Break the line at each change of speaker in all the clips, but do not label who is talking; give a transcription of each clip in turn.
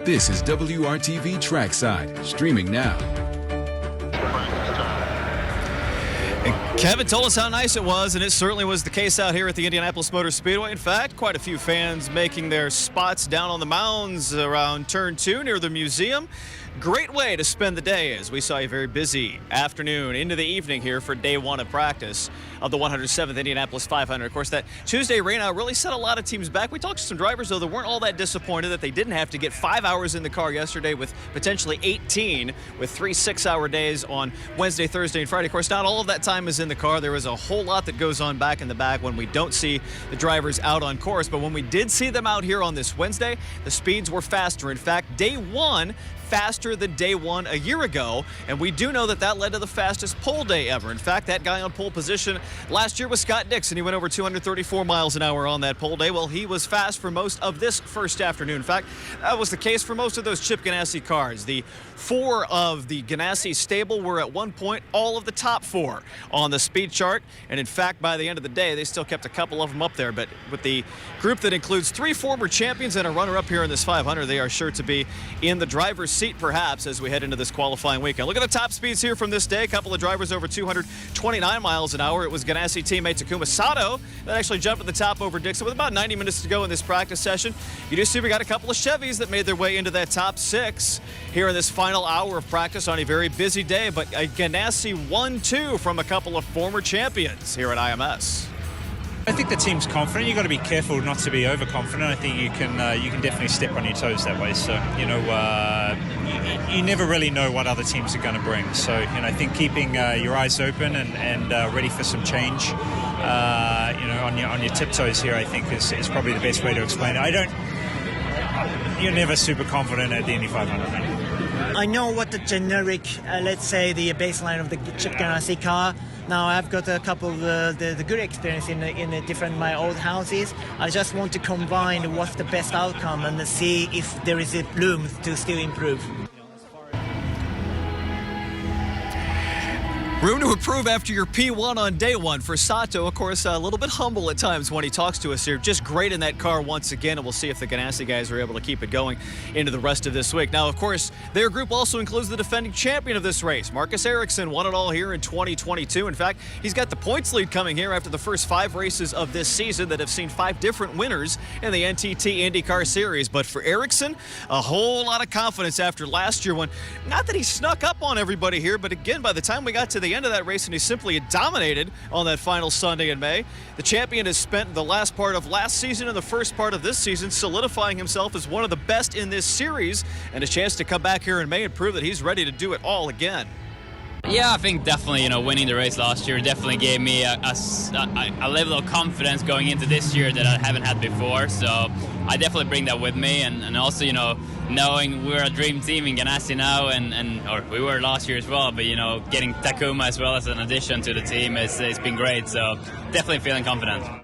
This is WRTV Trackside, streaming now.
Kevin told us how nice it was, and it certainly was the case out here at the Indianapolis Motor Speedway. In fact, quite a few fans making their spots down on the mounds around Turn 2 near the museum. Great way to spend the day, as we saw a very busy afternoon into the evening here for day one of practice of the 107th Indianapolis 500. Of course, that Tuesday rainout really set a lot of teams back. We talked to some drivers, though, that weren't all that disappointed that they didn't have to get 5 hours in the car yesterday with potentially 18 with 3 6-hour days on Wednesday, Thursday, and Friday. Of course, not all of that time is in the car. There was a whole lot that goes on back in the back when we don't see the drivers out on course. But when we did see them out here on this Wednesday, the speeds were faster. In fact, day one faster than day one a year ago, and we do know that that led to the fastest pole day ever. In fact, that guy on pole position last year was Scott Dixon. He went over 234 miles an hour on that pole day. Well, he was fast for most of this first afternoon. In fact, that was the case for most of those Chip Ganassi cars. The 4 of the Ganassi stable were at one point all of the top 4 on the speed chart, and in fact, by the end of the day, they still kept a couple of them up there. But with the group that includes 3 former champions and a runner-up here in this 500, they are sure to be in the driver's seat perhaps as we head into this qualifying weekend. Look at the top speeds here from this day. A couple of drivers over 229 miles an hour. It was Ganassi teammate Takuma Sato that actually jumped at the top over Dixon with about 90 minutes to go in this practice session. You do see we got a couple of Chevys that made their way into that top 6 here in this final hour of practice on a very busy day, but a Ganassi 1-2 from a couple of former champions here at IMS.
I think the team's confident. You've got to be careful not to be overconfident. I think you can definitely step on your toes that way. So, you never really know what other teams are going to bring. So, I think keeping your eyes open and ready for some change, on your tiptoes here, I think is probably the best way to explain it. You're never super confident at the Indy 500.
I know what the generic, let's say, the baseline of the Chip Ganassi car. Now I've got a couple of the good experience in the different my old houses. I just want to combine what's the best outcome and see if there is a room to still improve.
Room to improve after your P1 on day one for Sato. Of course, a little bit humble at times when he talks to us here. Just great in that car once again, and we'll see if the Ganassi guys are able to keep it going into the rest of this week. Now, of course, their group also includes the defending champion of this race. Marcus Ericsson won it all here in 2022. In fact, he's got the points lead coming here after the first 5 races of this season that have seen 5 different winners in the NTT IndyCar Series. But for Ericsson, a whole lot of confidence after last year when, not that he snuck up on everybody here, but again, by the time we got to the end of that race and he simply dominated on that final Sunday in May. The champion has spent the last part of last season and the first part of this season solidifying himself as one of the best in this series, and a chance to come back here in May and prove that he's ready to do it all again.
Yeah, I think definitely, winning the race last year definitely gave me a level of confidence going into this year that I haven't had before. So I definitely bring that with me, and also, knowing we're a dream team in Ganassi now, or we were last year as well, but, getting Takuma as well as an addition to the team, it's been great. So definitely feeling confident.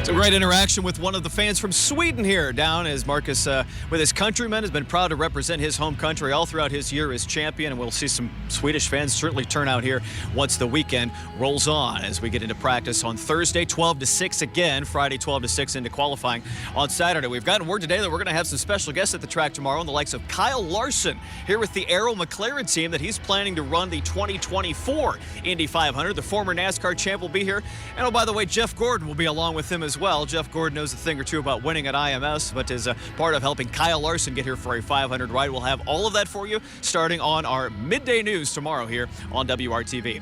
It's a great interaction with one of the fans from Sweden here down as Marcus, with his countrymen, has been proud to represent his home country all throughout his year as champion, and we'll see some Swedish fans certainly turn out here once the weekend rolls on as we get into practice on Thursday, 12 to 6 again, Friday, 12 to 6 into qualifying on Saturday. We've gotten word today that we're going to have some special guests at the track tomorrow, and the likes of Kyle Larson here with the Arrow McLaren team that he's planning to run the 2024 Indy 500. The former NASCAR champ will be here, and oh, by the way, Jeff Gordon will be along with him as well. Jeff Gordon knows a thing or two about winning at IMS, but is a part of helping Kyle Larson get here for a 500 ride. We'll have all of that for you starting on our midday news tomorrow here on WRTV.